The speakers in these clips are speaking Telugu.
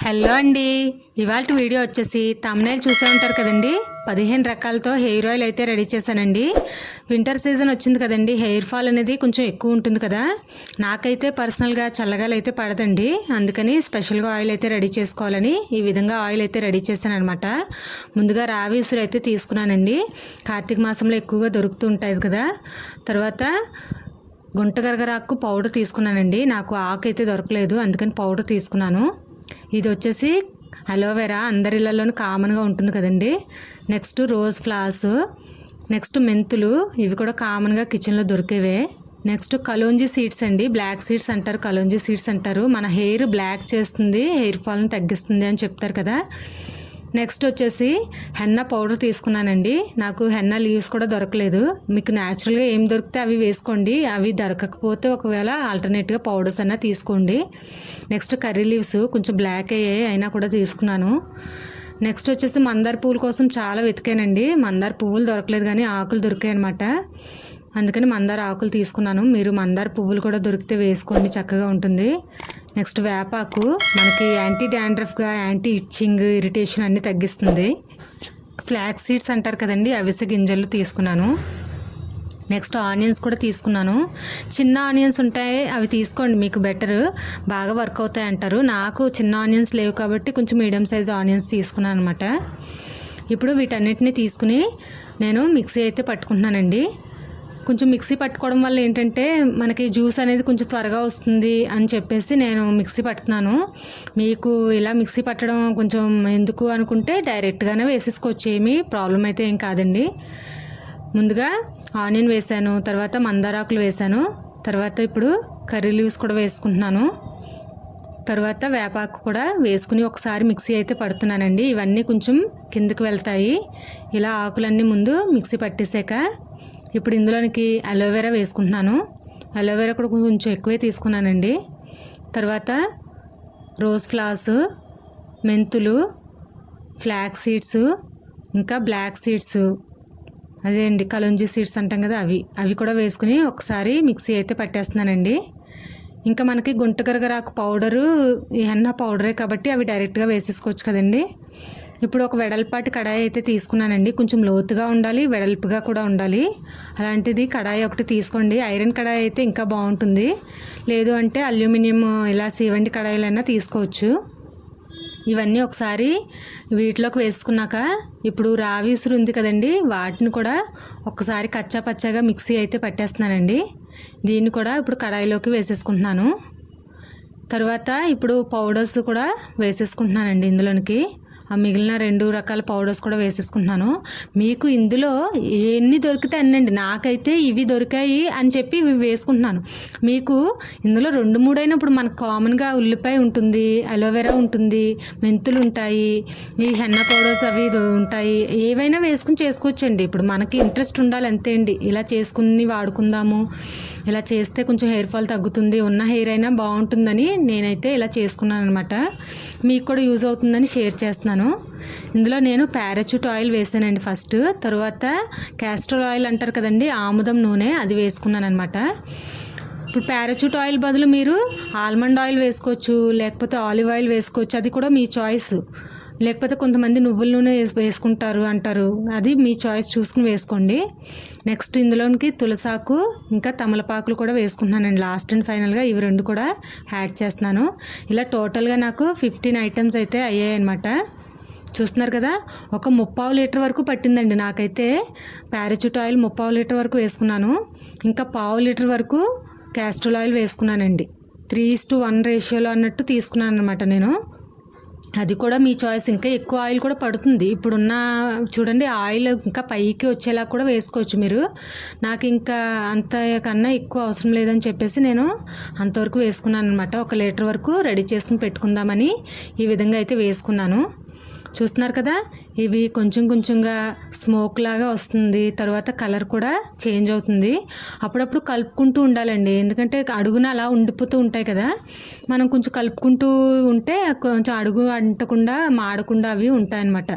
హలో అండి, ఇవాళ వీడియో వచ్చేసి తమ్నైల్ చూసే ఉంటారు కదండి. 15 రకాలతో హెయిర్ ఆయిల్ అయితే రెడీ చేశానండి. వింటర్ సీజన్ వచ్చింది కదండి, హెయిర్ ఫాల్ అనేది కొంచెం ఎక్కువ ఉంటుంది కదా. నాకైతే పర్సనల్గా చల్లగాలు అయితే పడదండి, అందుకని స్పెషల్గా ఆయిల్ అయితే రెడీ చేసుకోవాలని ఈ విధంగా ఆయిల్ అయితే రెడీ చేశాను అనమాట. ముందుగా రావి ఉసిరి అయితే తీసుకున్నానండి, కార్తీక మాసంలో ఎక్కువగా దొరుకుతూ ఉంటుంది కదా. తర్వాత గుంటగరగరాకు పౌడర్ తీసుకున్నానండి, నాకు ఆకు అయితే దొరకలేదు అందుకని పౌడర్ తీసుకున్నాను. ఇది వచ్చేసి అలోవెరా, అందరిళ్ళలోనూ కామన్గా ఉంటుంది కదండి. నెక్స్ట్ రోజ్ ఫ్లవర్స్, నెక్స్ట్ మెంతులు, ఇవి కూడా కామన్గా కిచెన్లో దొరికేవే. నెక్స్ట్ కలోంజీ సీడ్స్ అండి, బ్లాక్ సీడ్స్ అంటారు, కలోంజీ సీడ్స్ అంటారు. మన హెయిర్ బ్లాక్ చేస్తుంది, హెయిర్ ఫాల్ని తగ్గిస్తుంది అని చెప్తారు కదా. నెక్స్ట్ వచ్చేసి హెన్నా పౌడర్ తీసుకున్నానండి, నాకు హెన్నా లీవ్స్ కూడా దొరకలేదు. మీకు న్యాచురల్గా ఏం దొరికితే అవి వేసుకోండి, అవి దొరకకపోతే ఒకవేళ ఆల్టర్నేట్గా పౌడర్స్ అన్నా తీసుకోండి. నెక్స్ట్ కర్రీ లీవ్స్ కొంచెం బ్లాక్ అయ్యాయి అయినా కూడా తీసుకున్నాను. నెక్స్ట్ వచ్చేసి మందార పువ్వుల కోసం చాలా వెతికానండి, మందార పువ్వులు దొరకలేదు కానీ ఆకులు దొరికాయి అనమాట, అందుకని మందార ఆకులు తీసుకున్నాను. మీరు మందార పువ్వులు కూడా దొరికితే వేసుకోండి, చక్కగా ఉంటుంది. నెక్స్ట్ వేపాకు మనకి యాంటీ డాండ్రఫ్గా, యాంటీ ఇచ్చింగ్, ఇరిటేషన్ అన్నీ తగ్గిస్తుంది. ఫ్లాక్స్ సీడ్స్ అంటారు కదండి, అవిసె గింజలు తీసుకున్నాను. నెక్స్ట్ ఆనియన్స్ కూడా తీసుకున్నాను, చిన్న ఆనియన్స్ ఉంటాయి అవి తీసుకోండి, మీకు బెటర్, బాగా వర్క్ అవుతాయి అంటారు. నాకు చిన్న ఆనియన్స్ లేవు కాబట్టి కొంచెం మీడియం సైజ్ ఆనియన్స్ తీసుకున్నాను అనమాట. ఇప్పుడు వీటన్నిటిని తీసుకుని నేను మిక్సీ అయితే పట్టుకుంటున్నానండి. కొంచెం మిక్సీ పట్టుకోవడం వల్ల ఏంటంటే మనకి జ్యూస్ అనేది కొంచెం త్వరగా వస్తుంది అని చెప్పేసి నేను మిక్సీ పడుతున్నాను. మీకు ఇలా మిక్సీ పట్టడం కొంచెం ఎందుకు అనుకుంటే డైరెక్ట్గానే వేసేసుకోవచ్చు, ఏమీ ప్రాబ్లం అయితే ఏం కాదండి. ముందుగా ఆనియన్ వేసాను, తర్వాత మందారాకులు వేసాను, తర్వాత ఇప్పుడు కర్రీ లీవ్స్ కూడా వేసుకుంటున్నాను, తర్వాత వేపాకు కూడా వేసుకుని ఒకసారి మిక్సీ అయితే పడుతున్నానండి. ఇవన్నీ కొంచెం కిందకి వెళ్తాయి. ఇలా ఆకులన్నీ ముందు మిక్సీ పట్టేసాక ఇప్పుడు ఇందులోనికి అలోవెరా వేసుకుంటున్నాను. అలోవెరా కూడా కొంచెం ఎక్కువే తీసుకున్నానండి. తర్వాత రోజ్ ఫ్లవర్స్, మెంతులు, ఫ్లాక్స్ సీడ్స్, ఇంకా బ్లాక్ సీడ్స్, అదే అండి కలోంజీ సీడ్స్ అంటాం కదా, అవి కూడా వేసుకుని ఒకసారి మిక్సీ అయితే పట్టేస్తున్నానండి. ఇంకా మనకి గుంటగరగరాకు పౌడరు, ఈ హెన్నా పౌడరే కాబట్టి అవి డైరెక్ట్గా వేసేసుకోవచ్చు కదండి. ఇప్పుడు ఒక వెడల్పాటి కడాయి అయితే తీసుకున్నానండి, కొంచెం లోతుగా ఉండాలి, వెడల్పుగా కూడా ఉండాలి. అలాంటిది కడాయి ఒకటి తీసుకోండి, ఐరన్ కడాయి అయితే ఇంకా బాగుంటుంది, లేదు అంటే అల్యూమినియం ఇలా సీవండి కడాయిలైనా తీసుకోవచ్చు. ఇవన్నీ ఒకసారి వీటిలోకి వేసుకున్నాక ఇప్పుడు రావి ఉసిరి ఉంది కదండి, వాటిని కూడా ఒకసారి కచ్చా పచ్చాగా మిక్సీ అయితే పట్టేస్తున్నానండి. దీన్ని కూడా ఇప్పుడు కడాయిలోకి వేసేసుకుంటున్నాను. తర్వాత ఇప్పుడు పౌడర్స్ కూడా వేసేసుకుంటున్నానండి ఇందులోనికి, ఆ మిగిలిన 2 రకాల పౌడర్స్ కూడా వేసేసుకుంటున్నాను. మీకు ఇందులో ఎన్ని దొరికితే అన్నండి, నాకైతే ఇవి దొరికాయి అని చెప్పి ఇవి వేసుకుంటున్నాను. మీకు ఇందులో 2-3 అయినప్పుడు మనకు కామన్గా ఉల్లిపాయ ఉంటుంది, అలోవెరా ఉంటుంది, మెంతులు ఉంటాయి, ఈ హెన్నా పౌడర్స్ అవి ఉంటాయి, ఏవైనా వేసుకుని చేసుకోవచ్చండి. ఇప్పుడు మనకి ఇంట్రెస్ట్ ఉండాలి అంతే అండి, ఇలా చేసుకుని వాడుకుందాము, ఇలా చేస్తే కొంచెం హెయిర్ ఫాల్ తగ్గుతుంది, ఉన్న హెయిర్ అయినా బాగుంటుందని నేనైతే ఇలా చేసుకున్నాను అనమాట. మీకు కూడా యూజ్ అవుతుందని షేర్ చేస్తున్నాను. ఇందులో నేను పారాచూట్ ఆయిల్ వేసానండి ఫస్ట్, తర్వాత క్యాస్టర్ ఆయిల్ అంటారు కదండి, ఆముదం నూనె, అది వేసుకున్నాను అనమాట. ఇప్పుడు పారాచూట్ ఆయిల్ బదులు మీరు ఆల్మండ్ ఆయిల్ వేసుకోవచ్చు, లేకపోతే ఆలివ్ ఆయిల్ వేసుకోవచ్చు, అది కూడా మీ చాయిస్. లేకపోతే కొంతమంది నువ్వుల నూనె వేసుకుంటారు అంటారు, అది మీ చాయిస్ చూసుకుని వేసుకోండి. నెక్స్ట్ ఇందులోనికి తులసాకు, ఇంకా తమలపాకులు కూడా వేసుకుంటున్నానండి లాస్ట్ అండ్ ఫైనల్గా, ఇవి 2 కూడా యాడ్ చేస్తున్నాను. ఇలా టోటల్గా నాకు 15 ఐటమ్స్ అయితే అయ్యాయి అనమాట. చూస్తున్నారు కదా, ఒక 3/4 లీటర్ వరకు పట్టిందండి నాకైతే. పారాచూట్ ఆయిల్ 3/4 లీటర్ వరకు వేసుకున్నాను, ఇంకా 1/2 లీటర్ వరకు క్యాస్టర్ ఆయిల్ వేసుకున్నానండి. 3:1 రేషియోలో అన్నట్టు తీసుకున్నాను అనమాట నేను. అది కూడా మీ చాయిస్, ఇంకా ఎక్కువ ఆయిల్ కూడా పడుతుంది. ఇప్పుడున్న చూడండి ఆయిల్ ఇంకా పైకి వచ్చేలా కూడా వేసుకోవచ్చు మీరు. నాకు ఇంకా అంతకన్నా ఎక్కువ అవసరం లేదని చెప్పేసి నేను అంతవరకు వేసుకున్నాను అనమాట. 1 లీటర్ వరకు రెడీ చేసుకుని పెట్టుకుందామని ఈ విధంగా అయితే వేసుకున్నాను. చూస్తున్నారు కదా, ఇవి కొంచెం కొంచెంగా స్మోక్ లాగా వస్తుంది, తర్వాత కలర్ కూడా చేంజ్ అవుతుంది. అప్పుడప్పుడు కలుపుకుంటూ ఉండాలండి, ఎందుకంటే అడుగున అలా ఉండిపోతూ ఉంటాయి కదా, మనం కొంచెం కలుపుకుంటూ ఉంటే కొంచెం అడుగు అంటకుండా మాడకుండా అవి ఉంటాయన్నమాట.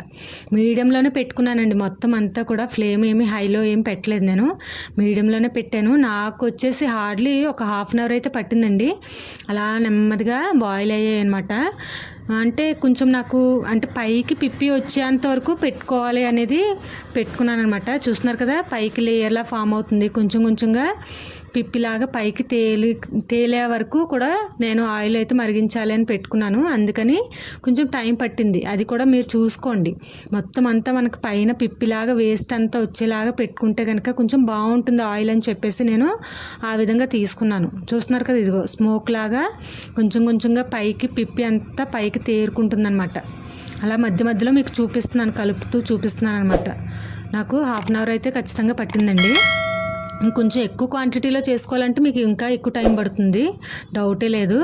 మీడియంలోనే పెట్టుకున్నానండి మొత్తం అంతా కూడా, ఫ్లేమ్ ఏమి హైలో ఏం పెట్టలేదు, నేను మీడియంలోనే పెట్టాను. నాకు వచ్చేసి హార్డ్లీ ఒక 1/2 అవర్ అయితే పట్టిందండి, అలా నెమ్మదిగా బాయిల్ అయ్యాయి అనమాట. అంటే కొంచెం నాకు అంటే పైకి పిప్పి వచ్చేంత వరకు పెట్టుకోవాలి అనేది పెట్టుకున్నాను అనమాట. చూస్తున్నారు కదా, పైకి లేయర్లా ఫామ్ అవుతుంది, కొంచెం కొంచెంగా పిప్పిలాగా పైకి తేలే వరకు కూడా నేను ఆయిల్ అయితే మరిగించాలి అని పెట్టుకున్నాను. అందుకని కొంచెం టైం పట్టింది. అది కూడా మీరు చూసుకోండి. మొత్తం అంతా మనకు పైన పిప్పిలాగా వేస్ట్ అంతా వచ్చేలాగా పెట్టుకుంటే కనుక కొంచెం బాగుంటుంది ఆయిల్ అని చెప్పేసి నేను ఆ విధంగా తీసుకున్నాను. చూస్తున్నారు కదా, ఇదిగో స్మోక్ లాగా కొంచెం కొంచెంగా పైకి పిప్పి అంతా పైకి తేరుకుంటుందన్నమాట. అలా మధ్య మధ్యలో మీకు చూపిస్తున్నాను, కలుపుతూ చూపిస్తున్నాను అనమాట. నాకు హాఫ్ అన్ అవర్ అయితే ఖచ్చితంగా పట్టిందండి. ఇంకొంచెం ఎక్కువ క్వాంటిటీలో చేసుకోవాలంటే మీకు ఇంకా ఎక్కువ టైం పడుతుంది, డౌటే లేదు.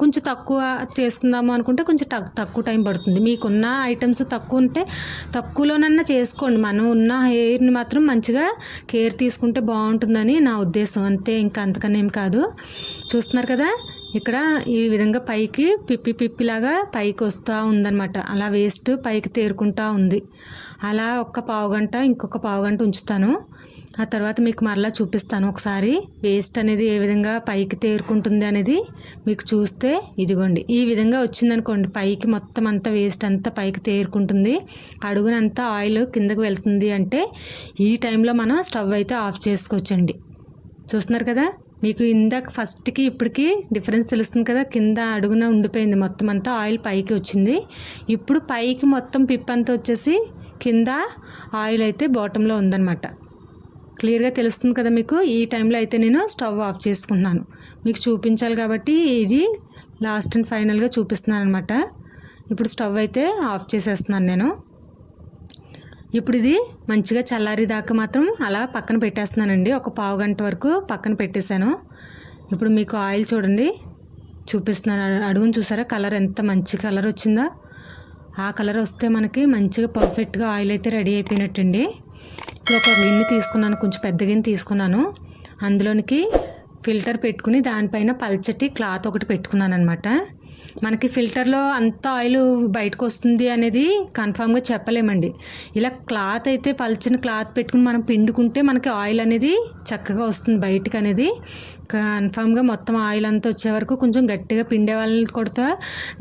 కొంచెం తక్కువ చేసుకుందాము అనుకుంటే కొంచెం తక్కువ టైం పడుతుంది. మీకున్న ఐటమ్స్ తక్కువ ఉంటే తక్కువలోనన్నా చేసుకోండి. మనం ఉన్న హెయిర్ని మాత్రం మంచిగా కేర్ తీసుకుంటే బాగుంటుందని నా ఉద్దేశం, అంతే, ఇంకా అంతకన్నా ఏం కాదు. చూస్తున్నారు కదా, ఇక్కడ ఈ విధంగా పైకి పిప్పిలాగా పైకి వస్తూ ఉందన్నమాట. అలా వేస్ట్ పైకి తేరుకుంటూ ఉంది. అలా ఒక్క పావుగంట ఇంకొక పావుగంట ఉంచుతాను. ఆ తర్వాత మీకు మరలా చూపిస్తాను ఒకసారి వేస్ట్ అనేది ఏ విధంగా పైకి తేరుకుంటుంది అనేది మీకు చూస్తే. ఇదిగోండి, ఈ విధంగా వచ్చిందనుకోండి, పైకి మొత్తం అంతా వేస్ట్ అంతా పైకి తేరుకుంటుంది, అడుగునంతా ఆయిల్ కిందకి వెళ్తుంది అంటే ఈ టైంలో మనం స్టవ్ అయితే ఆఫ్ చేసుకోవచ్చండి. చూస్తున్నారు కదా, మీకు ఇందాక ఫస్ట్కి ఇప్పటికి డిఫరెన్స్ తెలుస్తుంది కదా. కింద అడుగున ఉండిపోయింది, మొత్తం అంతా ఆయిల్ పైకి వచ్చింది. ఇప్పుడు పైకి మొత్తం పిప్పంతా వచ్చేసి కింద ఆయిల్ అయితే బాటంలో ఉందన్నమాట. క్లియర్గా తెలుస్తుంది కదా మీకు. ఈ టైంలో అయితే నేను స్టవ్ ఆఫ్ చేసుకుంటున్నాను, మీకు చూపించాలి కాబట్టి ఇది లాస్ట్ అండ్ ఫైనల్గా చూపిస్తున్నాను అనమాట. ఇప్పుడు స్టవ్ అయితే ఆఫ్ చేసేస్తున్నాను నేను. ఇప్పుడు ఇది మంచిగా చల్లారి దాకా మాత్రం అలా పక్కన పెట్టేస్తున్నానండి. ఒక పావు గంట వరకు పక్కన పెట్టేశాను. ఇప్పుడు మీకు ఆయిల్ చూడండి, చూపిస్తున్నాను. అడుగును చూసారా, కలర్ ఎంత మంచి కలర్ వచ్చిందో. ఆ కలర్ వస్తే మనకి మంచిగా పర్ఫెక్ట్గా ఆయిల్ అయితే రెడీ అయిపోయినట్టండి. ఇప్పుడు ఒక గిన్నె తీసుకున్నాను, కొంచెం పెద్ద గిన్నె తీసుకున్నాను. అందులోనికి ఫిల్టర్ పెట్టుకుని దానిపైన పల్చటి క్లాత్ ఒకటి పెట్టుకున్నాను అనమాట. మనకి ఫిల్టర్లో అంత ఆయిల్ బయటకు వస్తుంది అనేది కన్ఫామ్గా చెప్పలేమండి. ఇలా క్లాత్ అయితే పల్చని క్లాత్ పెట్టుకుని మనం పిండుకుంటే మనకి ఆయిల్ అనేది చక్కగా వస్తుంది బయటకు అనేది కన్ఫామ్గా. మొత్తం ఆయిల్ అంతా వచ్చే వరకు కొంచెం గట్టిగా పిండే వాళ్ళని కూడా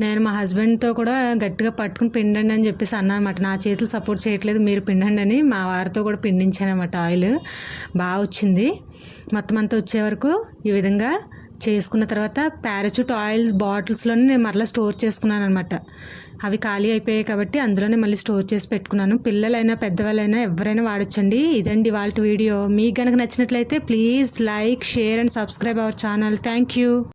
నేను మా హస్బెండ్తో కూడా గట్టిగా పట్టుకుని పిండండి అని చెప్పేసి అన్నాను అనమాట. నా చేతులు సపోర్ట్ చేయట్లేదు, మీరు పిండండి అని మా వారితో కూడా పిండించాను అనమాట. ఆయిల్ బాగా వచ్చింది. మొత్తం అంతా వచ్చే వరకు ఈ విధంగా చేసుకున్న తర్వాత పారాచూట్ ఆయిల్ బాటిల్స్లోనే నేను మరలా స్టోర్ చేసుకున్నాను అనమాట. అవి ఖాళీ అయిపోయాయి కాబట్టి అందులోనే మళ్ళీ స్టోర్ చేసి పెట్టుకున్నాను. పిల్లలైనా పెద్దవాళ్ళైనా ఎవరైనా వాడొచ్చండి. ఇదండి వాళ్ళ వీడియో. మీకు కనుక నచ్చినట్లయితే please like, share and subscribe our channel. Thank you.